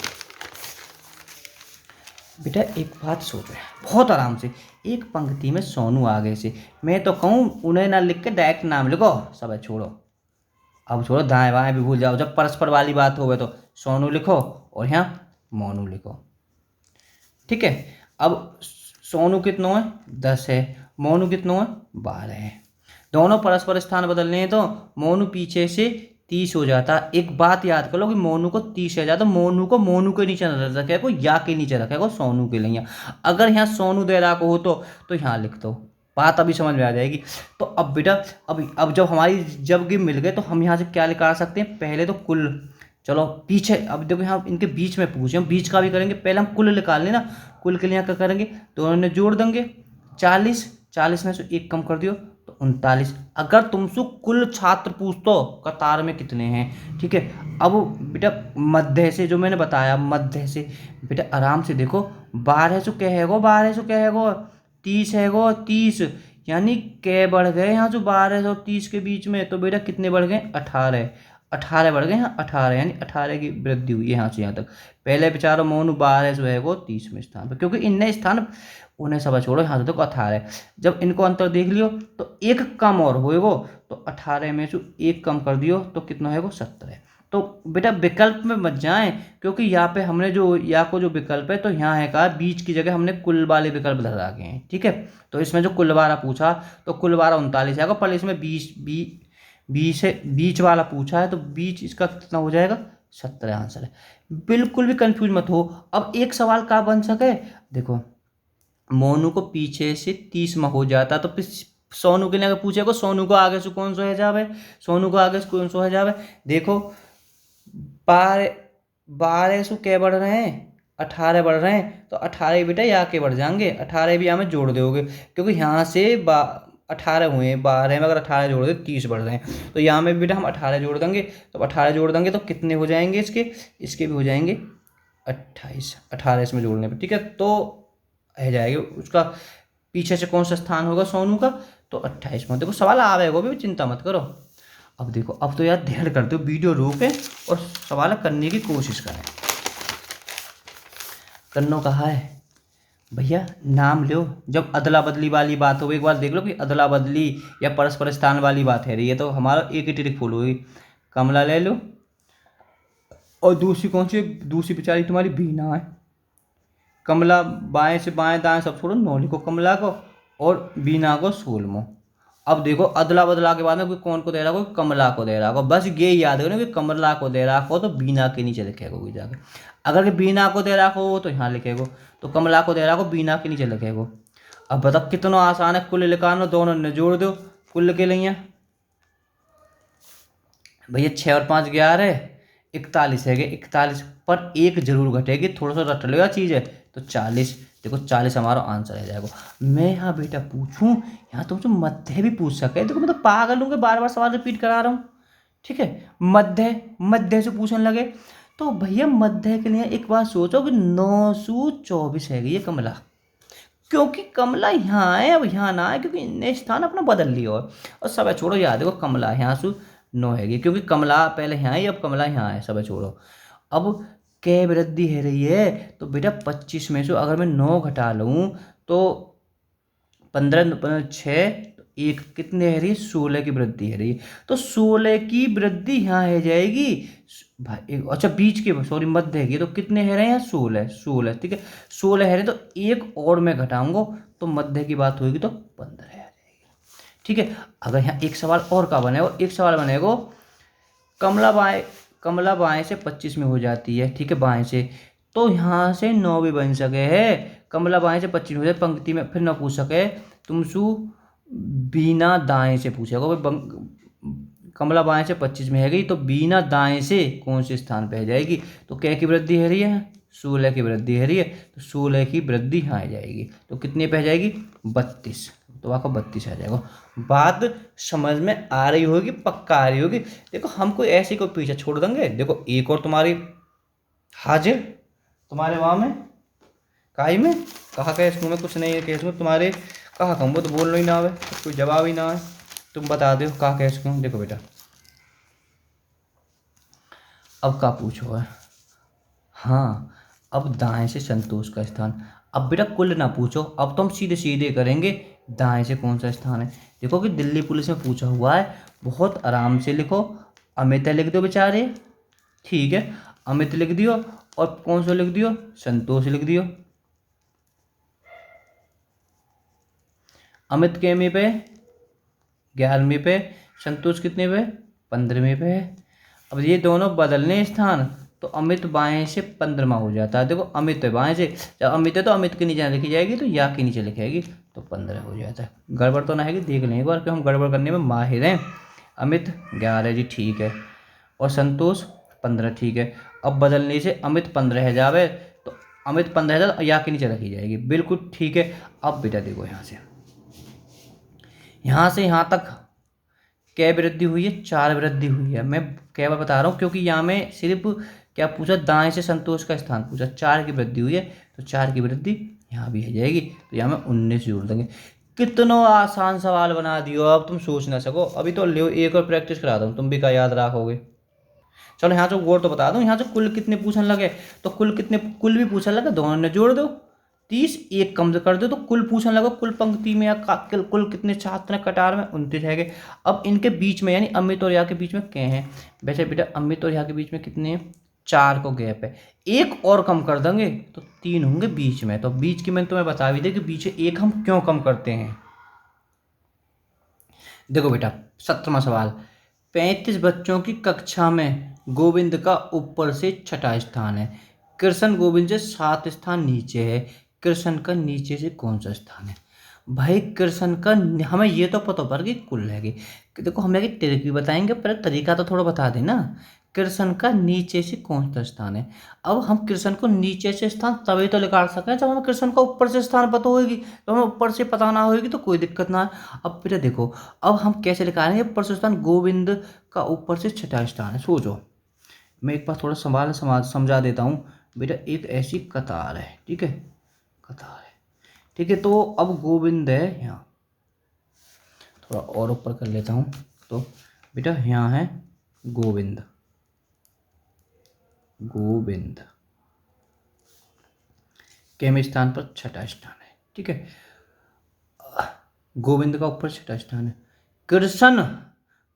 A: बेटा एक बात सोचो बहुत आराम से, एक पंक्ति में सोनू आगे से, मैं तो कहूँ उन्हें ना लिख के डायरेक्ट नाम लिखो, सब छोड़ो, अब छोड़ो दाएं बाएं भी भूल जाओ, जब परस्पर वाली बात हो गई तो सोनू लिखो और यहाँ मोनू लिखो। ठीक है, अब सोनू कितनों है 10 है, मोनू कितनों है 12 है। दोनों परस्पर स्थान बदलने हैं तो मोनू पीछे से 30 हो जाता। एक बात याद कर लो कि मोनू को 30 है जाता, मोनू को मोनू के नीचे रखेगा, या के नीचे रखेगा सोनू के लिए। अगर यहाँ सोनू दे रहा को हो तो यहाँ लिख दो, बात अभी समझ में आ जाएगी। तो अब बेटा अब जब हमारी जब गिव मिल गए तो हम यहाँ से क्या निकाल सकते हैं, पहले तो कुल, चलो पीछे, अब देखो यहाँ इनके बीच में पूछे, हम बीच का भी करेंगे, पहले हम कुल निकाल लेना। कुल के लिए क्या करेंगे, दोनों ने जोड़ देंगे 40 में से एक कम कर दियो तो 39। अगर तुमसे कुल छात्र पूछ तो कतार में कितने हैं, ठीक है। अब बेटा मध्य से जो मैंने बताया, मध्य से बेटा आराम से देखो, 12 क्या है गो, 12 क्या है गो 30 है गो 30, यानी कै बढ़ गए यहाँ जो 12 और 30 के बीच में, तो बेटा कितने बढ़ गए 18 बढ़ गए यहाँ 18, यानी 18 की वृद्धि हुई है यहाँ से यहाँ तक। पहले बेचारा मोनू 12 जो है वो 30वें स्थान पर, क्योंकि इनने स्थान उन्हें सब छोड़ो, यहाँ से तो 18। जब इनको अंतर देख लियो तो एक कम और होएगो, तो 18 में से एक कम कर दियो तो कितना है वो 17। तो बेटा विकल्प में मत जाएं, क्योंकि यहाँ पे हमने जो या को जो विकल्प है तो यहाँ है कहा बीच की जगह हमने कुल वाले विकल्प लगा के हैं, ठीक है। तो इसमें जो कुल वाला पूछा तो कुल वाला 39 आएगा, पर इसमें 20 से बीच वाला पूछा है तो बीच इसका कितना हो जाएगा 17 आंसर है। बिल्कुल भी कंफ्यूज मत हो। अब एक सवाल का बन सके, देखो मोनू को पीछे से 30 में हो जाता तो फिर सोनू के लिए अगर पूछेगा सोनू को आगे से कौन सा है जावे, सोनू को आगे से कौन सा है जावे। देखो 12 से क्या बढ़ रहे हैं 18 बढ़ रहे हैं, तो 18 बेटा यहाँ के बढ़ जाएंगे, 18 भी यहाँ में जोड़ दोगे, क्योंकि यहाँ से 18 हुए हैं, 12 में अगर 18 जोड़ दे 30 बढ़ रहे हैं, तो यहाँ में बेटा हम 18 जोड़ देंगे। तो 18 जोड़ देंगे तो कितने हो जाएंगे इसके भी हो जाएंगे 28, 18 इसमें जोड़ने पर, ठीक है। तो रह जाएगी उसका पीछे से कौन सा स्थान होगा सोनू का, तो 28 में। देखो सवाल आवेगा भी, चिंता मत करो। अब देखो, अब तो यार ध्यान करते हो, वीडियो रोके और सवाल करने की कोशिश करें। करनो कहा है भैया, नाम लो, जब अदला बदली वाली बात हो एक बार देख लो कि अदला बदली या परस्पर स्थान वाली बात है रही है, तो हमारा एक ही ट्रिक फॉलो हुई। कमला ले लो और दूसरी कौन सी, दूसरी बेचारी तुम्हारी बीना है। कमला बाएं से बाएं दाएं सब छोड़ो, 9 लिखो कमला को और बीना को 16। अब देखो अदला बदला के बाद में कोई कौन को दे रहा हो, कमला को दे रहा हो, बस ये याद करो कि कमला को दे रहा हो तो बीना के नीचे लिखेगा कोई जाके। अगर कि बीना को दे रहा हो तो यहाँ लिखेगा, तो कमला को दे रहा हो बीना के नीचे लिखेगा। अब बताओ कितना आसान है, कुल लिखाना, दोनों ने जोड़ दो कुल के लिए भैया, 6 और 5 11 41 है, 41 पर एक जरूर घटेगी, थोड़ा सा रट लो चीज़ है, तो 40। देखो 40 हमारा आंसर आ जाएगा। मैं यहाँ बेटा पूछूं, यहाँ तुमसे मध्य भी पूछ सके, देखो मैं तो पागल हूँ कि बार बार सवाल रिपीट करा रहा हूँ, ठीक है। मध्य से पूछने लगे तो भैया मध्य के लिए एक बात सोचो कि 924 है ये कमला, क्योंकि कमला यहाँ है, अब यहाँ ना है, क्योंकि इनने स्थान अपना बदल लिया और सब छोड़ो, याद देखो कमला यहाँ सु 9 है, क्योंकि कमला पहले यहाँ है, अब कमला यहाँ है, सब छोड़ो। अब कै वृद्धि है रही है, तो बेटा 25 में से अगर मैं 9 घटा लूँ तो 15 6 एक कितने है रही है, 16 की वृद्धि है रही है। तो 16 की वृद्धि यहाँ है जाएगी भाई, अच्छा बीच के सॉरी मध्य है, तो कितने है रहे हैं, 16 16, ठीक है 16 है रहे, तो एक और मैं घटाऊंगा तो मध्य की बात होगी तो 15 है जाएगी, ठीक है। अगर यहाँ एक सवाल और का बनेगा, एक सवाल बनेगा कमला बाएं से 25 में हो जाती है, ठीक है बाएं से, तो यहाँ से 9 भी बन सके है, कमला बाएं से 25 में हो जाए पंक्ति में, फिर ना पूछ सके तुमसु बीना दाएं से पूछेगा भाई, कमला बाएं से 25 में है गई, तो बीना दाएं से कौन से स्थान पे आ जाएगी, तो क्या की वृद्धि है रही है, 16 की वृद्धि है रही है, तो 16 की वृद्धि यहाँ आ जाएगी, तो कितने पे आ जाएगी 32, तो आपका 32 आ जाएगा। बात समझ में आ रही होगी, पक्का आ रही होगी। देखो हम कोई ऐसे कोई पीछे छोड़ देंगे, देखो एक और तुम्हारी हाजिर तुम्हारे वहाँ में काई में कहा कह इसमें में कुछ नहीं है, केस में तुम्हारे कहा कहूँ वो तो बोलना ही ना आवे, कोई जवाब ही ना आए, तुम बता दो कहा कह इसको। देखो बेटा अब का पूछो है, हाँ अब दाएं से संतोष का स्थान, अब बेटा कुल ना पूछो, अब तो हम सीधे सीधे करेंगे दाएं से कौन सा स्थान है। देखो कि दिल्ली पुलिस में पूछा हुआ है, बहुत आराम से लिखो, अमित लिख दो बेचारे, ठीक है अमित लिख दियो, और कौन सा लिख दियो, संतोष लिख दियो। अमित केवीं पे 11वीं पे, संतोष कितने पे 15वीं पे है। अब ये दोनों बदलने स्थान, तो अमित बाएं से 15वां हो जाता है। देखो अमित है बाएं से, जब अमित है तो अमित के नीचे लिखी जाएगी, तो या के नीचे लिखेगी तो 15 हो जाता है। गड़बड़ तो ना है कि देख लें एक बार, कि हम गड़बड़ करने में माहिर हैं। अमित 11 जी ठीक है, और संतोष 15 ठीक है। अब बदलने से अमित 15 है जावे, तो अमित 15 है तो या के नीचे रखी जाएगी, बिल्कुल ठीक है। अब बेटा देखो यहाँ से यहाँ तक क्या वृद्धि हुई है, 4 वृद्धि हुई है। मैं क्या बता रहा हूँ, क्योंकि यहाँ में सिर्फ क्या पूछा, दाएं से संतोष का स्थान पूछा, 4 की वृद्धि हुई है, तो 4 की वृद्धि यहाँ भी हो जाएगी, तो यहाँ में 19 जोड़ देंगे। कितना आसान सवाल बना दियो, अब तुम सोच ना सको। अभी तो ले एक और प्रैक्टिस करा दूँ, तुम भी क्या याद रखोगे। चलो यहाँ से गौर तो बता दूँ, यहाँ से कुल कितने पूछने लगे, तो कुल भी पूछने लगे, दोनों ने जोड़ दो, 30 एक कम कर दो, तो कुल पूछने लगा कुल पंक्ति में या कुल कितने छात्र हैं कतार में, 29 है। अब इनके बीच में यानी अमित और यहाँ के बीच में क्या है, वैसे बेटा अमित और यहाँ के बीच में कितने हैं, 4 को गैप है, एक और कम कर देंगे तो 3 होंगे बीच में। तो बीच की मैंने तुम्हें बता भी दी कि बीच एक हम क्यों कम करते हैं। देखो बेटा 17वां सवाल, 35 बच्चों की कक्षा में गोविंद का ऊपर से 6ठा स्थान है, कृष्ण गोविंद से 7 स्थान नीचे है, कृष्ण का नीचे से कौन सा स्थान है। भाई कृष्ण का हमें ये तो पता पर कि कुल है कि देखो हमें कि तरीके बताएंगे, पर तरीका तो थोड़ा बता देना। कृष्ण का नीचे से कौन सा स्थान है, अब हम कृष्ण को नीचे से स्थान तभी तो निकाल सकते हैं जब हमें कृष्ण का ऊपर से स्थान पता होगी, तो हमें ऊपर से पता ना होगी तो कोई दिक्कत ना है। अब बेटा देखो अब हम कैसे निकालेंगे ऊपर से स्थान, गोविंद का ऊपर से 6ठा स्थान है। सोचो मैं एक बार थोड़ा सवाल समझा देता हूँ बेटा। एक ऐसी कतार है, ठीक है कतार है, ठीक है, तो अब गोविंद है यहाँ, थोड़ा और ऊपर कर लेता हूँ, तो बेटा यहाँ है गोविंद, गोविंद केम स्थान पर 6ठा स्थान है, ठीक है, गोविंद का ऊपर 6ठा स्थान है। कृष्ण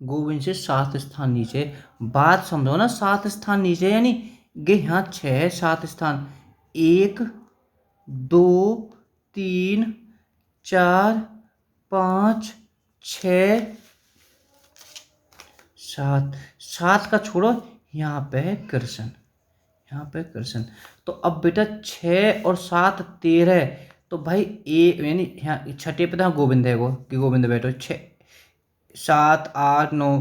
A: गोविंद से 7 स्थान नीचे, बात समझो ना, 7 स्थान नीचे यानी गे यहाँ 6 7 स्थान, 1 2 3 4 5 6 7, 7 का छोड़ो, यहाँ पे है कृष्ण, यहाँ पे कृष्ण। तो अब बेटा 6 और 7 13, तो भाई एक यानी यहाँ 6ठे पे था गोविंद है वो, कि गोविंद बैठो 6 7 8 9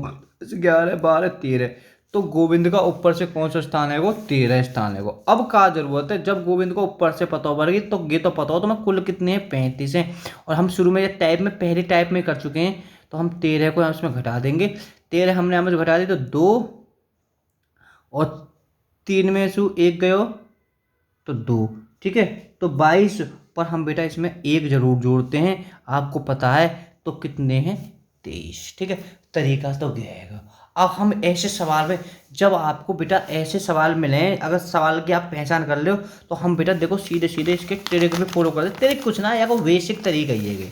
A: 11 12 13, तो गोविंद का ऊपर से कौन सा स्थान है वो, 13 स्थान है वो। अब का जरूरत है, जब गोविंद को ऊपर से पता होगी तो ये तो पता हो तो मैं कुल कितने हैं 35 हैं, और हम शुरू में टाइप में पहले टाइप में कर चुके हैं, तो हम 13 को उसमें घटा देंगे। 13 हमने हमें घटा दी तो 2 और 3 में से 1 गयो तो 2, ठीक है। तो 22 पर हम बेटा इसमें 1 जरूर जोड़ते हैं, आपको पता है, तो कितने हैं 23, ठीक है। तरीका तो गया। अब हम ऐसे सवाल में, जब आपको बेटा ऐसे सवाल मिले, अगर सवाल की आप पहचान कर लो, तो हम बेटा देखो सीधे सीधे इसके ट्रिक में फॉलो कर दे। ट्रिक कुछ ना, या कोई बेसिक तरीका ही है,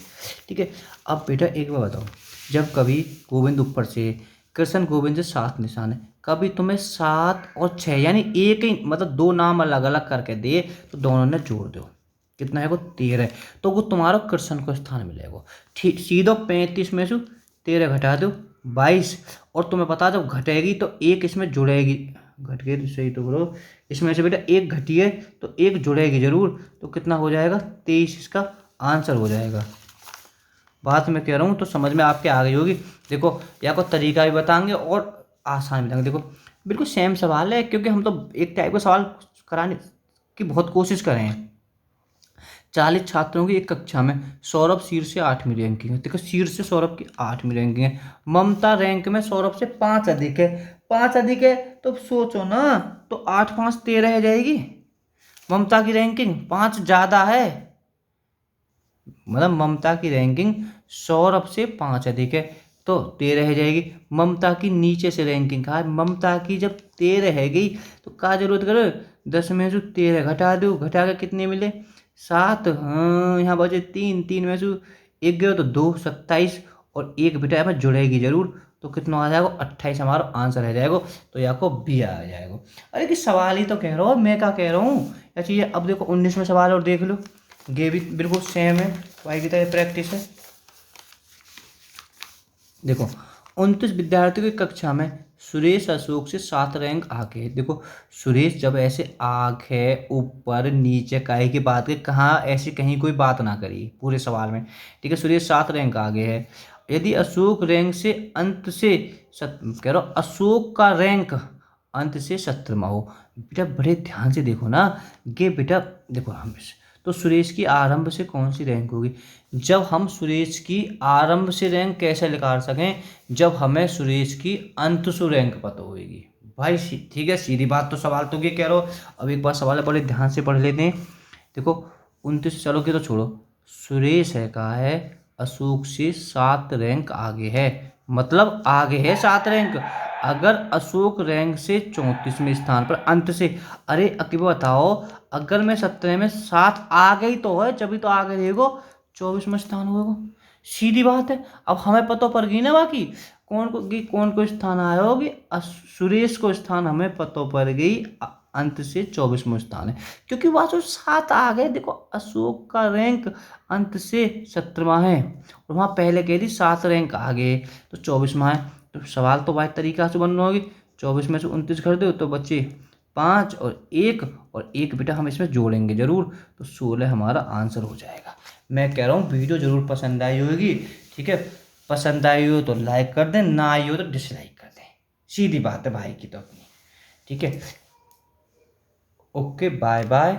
A: ठीक है। अब बेटा एक बार बताओ, जब कभी गोविंद ऊपर से, कृष्ण गोविंद से 7 निशान है, कभी तुम्हें 7 और 6 यानी एक ही, मतलब 2 नाम अलग अलग करके दे, तो दोनों ने जोड़ दो, कितना है वो 13, तो वो तुम्हारा कृष्ण को स्थान मिलेगा। ठीक, सीधो 35 में से 13 घटा दो 22, और तुम्हें पता जब घटेगी तो एक इसमें जुड़ेगी, घट गई तो सही तो करो, इसमें से बेटा एक घटी है तो एक जुड़ेगी जरूर, तो कितना हो जाएगा 23 इसका आंसर हो जाएगा। बात मैं कह रहा हूँ तो समझ में आपके आ गई होगी। देखो या को तरीका भी बताएंगे और आसान भी बताएंगे। देखो बिल्कुल सेम सवाल है, क्योंकि हम तो एक टाइप का सवाल कराने की बहुत कोशिश कर रहे हैं। 40 छात्रों की एक कक्षा में सौरभ शीर्ष से 8वीं रैंकिंग है। देखो शीर्ष से सौरभ की 8वीं रैंकिंग है, ममता रैंक में सौरभ से 5 अधिक है। 5 अधिक है तो सोचो ना, तो 8 5 13 रह जाएगी। ममता की रैंकिंग 5 ज़्यादा है, मतलब ममता की रैंकिंग सौरभ से 5 अधिक है, तो 13 रह जाएगी। ममता की नीचे से रैंकिंग कहा, ममता की जब 13 रह गई तो क्या जरूरत करो, 10 में से 13 घटा दो, घटा के कितने मिले 7, हाँ यहाँ बचे 3, 3 में से 1 गयो तो 2, 27, और एक बेटा में जुड़ेगी जरूर, तो कितना आ जाएगा 28 हमारा आंसर रह जाएगा। तो या को बी आ जाएगा। अरे कि सवाल ही तो कह रहा हूँ, मैं क्या कह रहा हूँ या चीज़ें। अब देखो 19वें सवाल और देख लो, ये भी बिल्कुल सेम है, वाई की तरह प्रैक्टिस है। देखो 29 विद्यार्थियों की कक्षा में सुरेश अशोक से 7 रैंक आगे है। देखो सुरेश जब ऐसे आगे ऊपर नीचे काहे की बात है, कहाँ ऐसी कहीं कोई बात ना करी पूरे सवाल में, ठीक है। सुरेश 7 रैंक आगे है। यदि अशोक रैंक से अंत से कह रहा हूँ, अशोक का रैंक अंत से 17वां हो। बेटा बड़े ध्यान से देखो ना, ये बेटा देखो हम, तो सुरेश की आरंभ से कौन सी रैंक होगी। जब हम सुरेश की आरंभ से रैंक कैसे निकाल सकें, जब हमें सुरेश की अंत से रैंक पता होगी भाई, ठीक है। सीधी बात, तो सवाल तो ये कह रहा हो। अब एक बार सवाल बड़े ध्यान से पढ़ लेते हैं। देखो 29 चलो कि तो छोड़ो, सुरेश है कहा है अशोक से 7 रैंक आगे है, मतलब आगे है 7 रैंक। अगर अशोक रैंक से 34वें स्थान पर अंत से, अरे अकीब बताओ, अगर मैं 17 में 7 आ गई तो है, जब भी तो आगे रहेगो 24वां स्थान होगा, सीधी बात है। अब हमें पता पड़ गई ना बाकी कौन को स्थान आया होगी, सुरेश को स्थान हमें पता पड़ गई, अंत से 24वां स्थान है, क्योंकि वह जो 7 आ गए। देखो अशोक का रैंक अंत से 17वां है, और वहाँ पहले कह दी 7 रैंक आगे तो 24वां है। तो सवाल तो वाइट तरीका से बनना होगी, 24 में से 29 कर दो तो बच्चे 5 और एक बेटा हम इसमें जोड़ेंगे जरूर, तो 16 हमारा आंसर हो जाएगा। मैं कह रहा हूँ वीडियो जरूर पसंद आई होगी, ठीक है। पसंद आई हो तो लाइक कर दें, ना आई हो तो डिसलाइक कर दें, सीधी बात है भाई की तो अपनी, ठीक है। Okay bye bye.